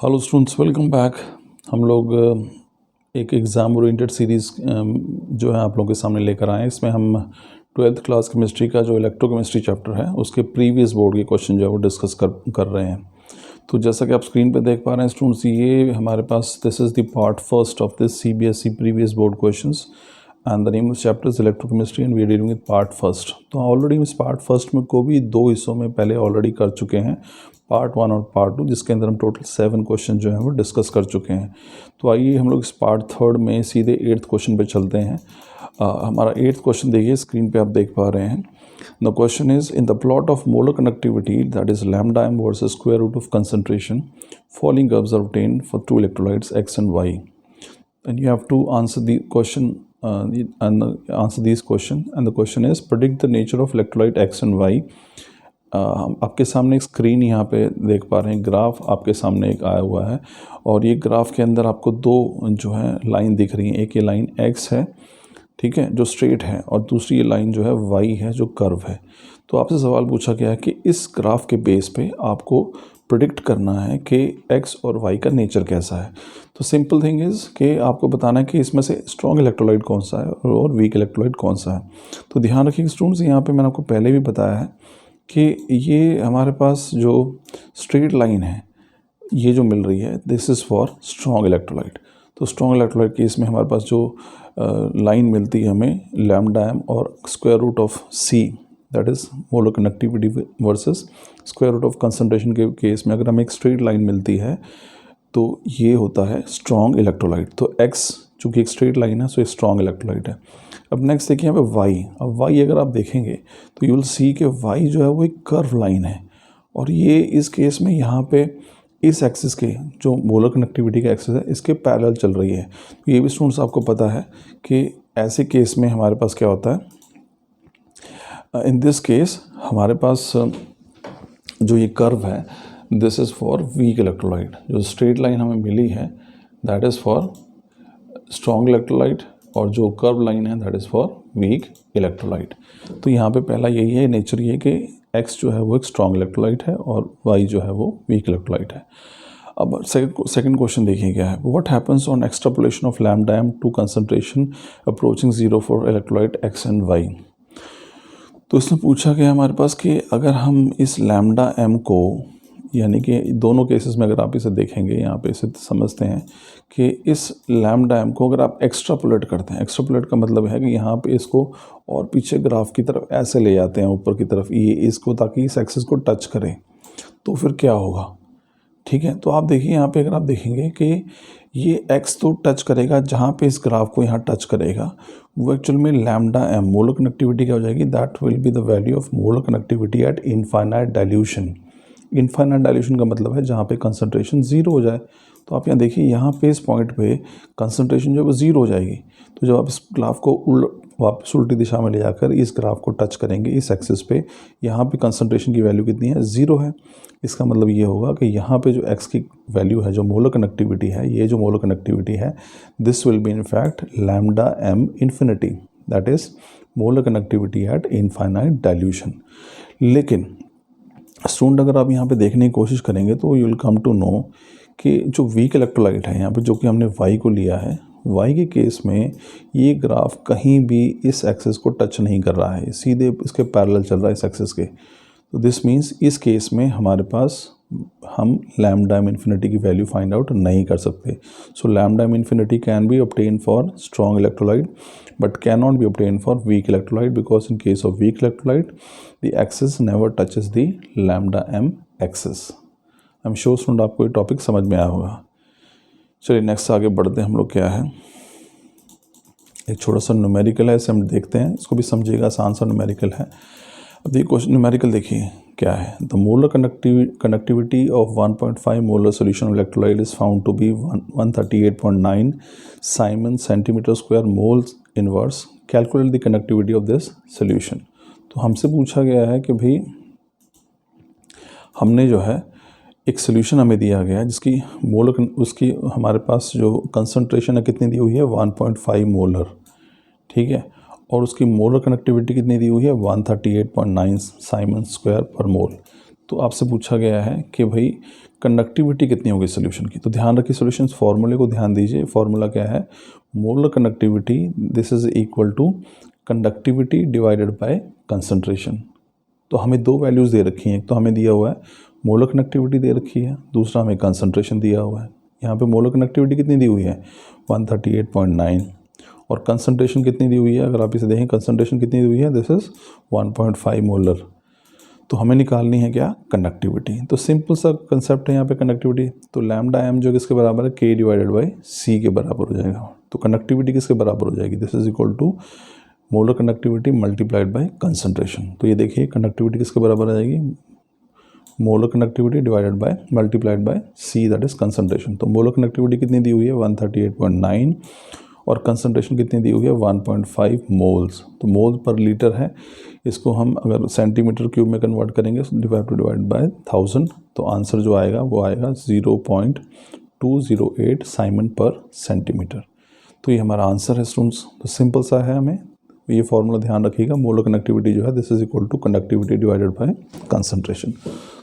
Hello students, welcome back. हम लोग एक एग्ज़ाम ओरिएंटेड सीरीज़ जो है आप लोगों के सामने लेकर आए हैं। इसमें हम 12th क्लास केमिस्ट्री का जो इलेक्ट्रोकेमिस्ट्री चैप्टर है उसके प्रीवियस बोर्ड के क्वेश्चन जो है वो डिस्कस कर रहे हैं। तो जैसा कि आप स्क्रीन पे देख पा रहे हैं स्टूडेंट्स, ये हमारे पास this is the part first of this CBSE previous board questions and the name of chapter is electrochemistry and we are dealing with part first. तो ऑलरेडी इस पार्ट फर्स्ट में को भी दो हिस्सों में पहले ऑलरेडी कर चुके हैं, पार्ट 1 और पार्ट 2, जिसके अंदर हम टोटल 7 क्वेश्चन जो हैं वो डिस्कस कर चुके हैं। तो आइए हम लोग इस पार्ट थर्ड में सीधे 8th क्वेश्चन पे चलते हैं। हमारा 8th क्वेश्चन देखिए, स्क्रीन पे आप देख पा रहे हैं। The question is in the plot of molar connectivity that is lambda m versus square root of concentration following curves are obtained for two electrolytes x and y, and you have to answer the question answer these question, and the question is predict the nature of electrolyte x and y. आपके सामने एक screen यहाँ पे देख पा रहे हैं, graph आपके सामने एक आया हुआ है और ये ग्राफ के अंदर आपको दो जो है लाइन दिख रही हैं। एक ये लाइन x है, ठीक है, जो स्ट्रेट है, और दूसरी ये लाइन जो है y है, जो कर्व है। तो आपसे सवाल पूछा गया है कि इस ग्राफ के बेस पे आपको प्रिडिक्ट करना है कि x और y का नेचर कैसा है। तो सिंपल थिंग इज़ कि आपको बताना है कि इसमें से स्ट्रॉन्ग इलेक्ट्रोलाइट कौन सा है और वीक इलेक्ट्रोलाइट कौन सा है। तो ध्यान रखिए स्टूडेंट्स, यहाँ पे मैंने आपको पहले भी बताया है कि ये हमारे पास जो स्ट्रेट लाइन है ये जो मिल रही है, this is for strong electrolyte. तो स्ट्रॉन्ग इलेक्ट्रोलाइट केस में हमारे पास जो लाइन मिलती है हमें लैम्डा m और square root of c, that is molar connectivity versus square root of concentration के केस में अगर हमें एक स्ट्रेट लाइन मिलती है तो ये होता है स्ट्रॉन्ग इलेक्ट्रोलाइट। तो x चूँकि एक स्ट्रेट लाइन है सो एक स्ट्रॉन्ग इलेक्ट्रोलाइट है। अब नेक्स्ट देखिए यहाँ पे y। अब y अगर आप देखेंगे तो यू विल सी कि y जो है वो एक कर्व लाइन है और ये इस केस में यहाँ पे इस एक्सिस के जो मोलर कनेक्टिविटी का एक्सिस है इसके पैरेलल चल रही है। तो ये भी स्टूडेंट्स आपको पता है कि ऐसे केस में हमारे पास क्या होता है, इन दिस केस हमारे पास जो ये कर्व है this is for weak electrolyte. जो स्ट्रेट लाइन हमें मिली है that is for strong electrolyte और जो कर्व लाइन है that is for weak electrolyte. तो यहाँ पे पहला यही है, नेचर ये कि x जो है वो एक स्ट्रॉन्ग इलेक्ट्रोलाइट है और y जो है वो वीक इलेक्ट्रोलाइट है। अब सेकंड क्वेश्चन देखिए क्या है, what happens on extrapolation of lambda m to concentration approaching 0 for electrolyte x and y। तो इसमें पूछा गया हमारे पास कि अगर हम इस लैम्डा m को, यानी कि दोनों केसेस में अगर आप इसे देखेंगे, यहाँ पे इसे समझते हैं कि इस लैम्डा m को अगर आप एक्स्ट्रापोलेट करते हैं, एक्स्ट्रापोलेट का मतलब है कि यहाँ पे इसको और पीछे ग्राफ की तरफ ऐसे ले जाते हैं ऊपर की तरफ, ये इसको, ताकि इस एक्सिस को टच करें, तो फिर क्या होगा, ठीक है। तो आप देखिए यहाँ पे अगर आप देखेंगे कि ये x तो टच करेगा, जहाँ पे इस ग्राफ को यहाँ टच करेगा वो एक्चुअल में लैम्डा m मोलर कनेक्टिविटी क्या हो जाएगी, that will be the value of molar connectivity at infinite dilution. Infinite dilution का मतलब है जहाँ पे कंसंट्रेशन 0 हो जाए। तो आप यहाँ देखिए, यहाँ पे इस पॉइंट पे कंसंट्रेशन जो है वो 0 हो जाएगी। तो जब आप इस ग्राफ को वापस उल्टी दिशा में ले जाकर इस ग्राफ को टच करेंगे इस एक्सिस पे, यहाँ पे कंसंट्रेशन की वैल्यू कितनी है, 0 है। इसका मतलब ये होगा कि यहाँ पे जो x की वैल्यू है, जो मोलर कनेक्टिविटी है, ये जो मोलर कनेक्टिविटी है this will be in fact lambda m infinity, that is molar connectivity at infinite dilution. लेकिन स्टूडेंट अगर आप यहाँ पे देखने की कोशिश करेंगे तो you will come to know कि जो वीक इलेक्ट्रोलाइट है यहाँ पे, जो कि हमने y को लिया है, y के केस में ये ग्राफ कहीं भी इस एक्सिस को टच नहीं कर रहा है, सीधे इसके पैरेलल चल रहा है इस एक्सिस के। तो दिस मीन्स इस केस में हमारे पास हम लैम्डा m इन्फिनिटी की वैल्यू फाइंड आउट नहीं कर सकते। सो lambda m infinity can be obtained for strong electrolyte but cannot be obtained for weak electrolyte, because in case of weak electrolyte the axis never touches the lambda m axis. I'm sure student आपको ये topic समझ में आया होगा। चलिए next आगे बढ़ते हैं हम लोग। क्या है, एक छोटा सा न्यूमेरिकल है, इसे हम देखते हैं, इसको भी समझिएगा, आसान सा न्यूमेरिकल है। अब ये क्वेश्चन न्यूमेरिकल देखिए क्या है, the molar connectivity of 1.5 molar solution of electrolyte is found to be 138.9 siemens centimetre square moles inverse, calculate the connectivity of this solution. तो हमसे पूछा गया है कि भाई हमने जो है एक सोल्यूशन हमें दिया गया है जिसकी मोलर, उसकी हमारे पास जो कंसंट्रेशन है कितनी दी हुई है, 1.5 मोलर, ठीक है, और उसकी मोलर कनेक्टिविटी कितनी दी हुई है, 138.9 साइमन स्क्वायर पर मोल। तो आपसे पूछा गया है कि भाई कंडक्टिविटी कितनी होगी सोल्यूशन की। तो ध्यान रखिए सोल्यूशन फार्मूले को ध्यान दीजिए। फार्मूला क्या है, molar conductivity this is equal to conductivity divided by concentration. तो हमें दो वैल्यूज़ दे रखी हैं, एक तो हमें दिया हुआ है मोलर कनेक्टिविटी दे रखी है, दूसरा हमें कंसंट्रेशन दिया हुआ है। यहाँ पे मोलर कनेक्टिविटी कितनी दी हुई है 138.9 और कंसंट्रेशन कितनी दी हुई है, अगर आप इसे देखें कंसंट्रेशन कितनी दी हुई है दिस इज़ 1.5 मोलर। तो हमें निकालनी है क्या, कंडक्टिविटी। तो सिंपल सा कंसेप्ट है यहाँ पे कंडक्टिविटी। तो लैम्डा एम जो किसके बराबर है, के डिवाइडेड बाई सी के बराबर हो जाएगा। तो कंडक्टिविटी किसके बराबर हो जाएगी, this is equal to molar conductivity multiplied by concentration. तो ये देखिए कंडक्टिविटी किसके बराबर आ जाएगी, molar conductivity divided by multiplied by C that is concentration. तो मोलर कंडक्टिविटी कितनी दी हुई है 138.9 और कंसंट्रेशन कितनी दी हुई है 1.5 मोल्स। तो मोल पर लीटर है, इसको हम अगर सेंटीमीटर क्यूब में कन्वर्ट करेंगे डिवाइड बाय 1000 तो आंसर जो आएगा वो आएगा 0.208 साइमन पर सेंटीमीटर। तो ये हमारा आंसर है स्टूडेंट्स। तो सिंपल सा है, हमें ये फॉर्मूला ध्यान रखिएगा, मोलर कनेक्टिविटी जो है this is equal to conductivity divided by concentration.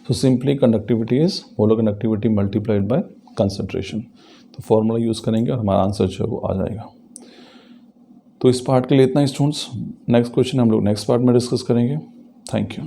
तो simply conductivity is molar connectivity multiplied by concentration. तो फॉर्मूला यूज़ करेंगे और हमारा आंसर जो है वो आ जाएगा। तो इस पार्ट के लिए इतना ही स्टूडेंट्स। नेक्स्ट क्वेश्चन हम लोग नेक्स्ट पार्ट में डिस्कस करेंगे। Thank you.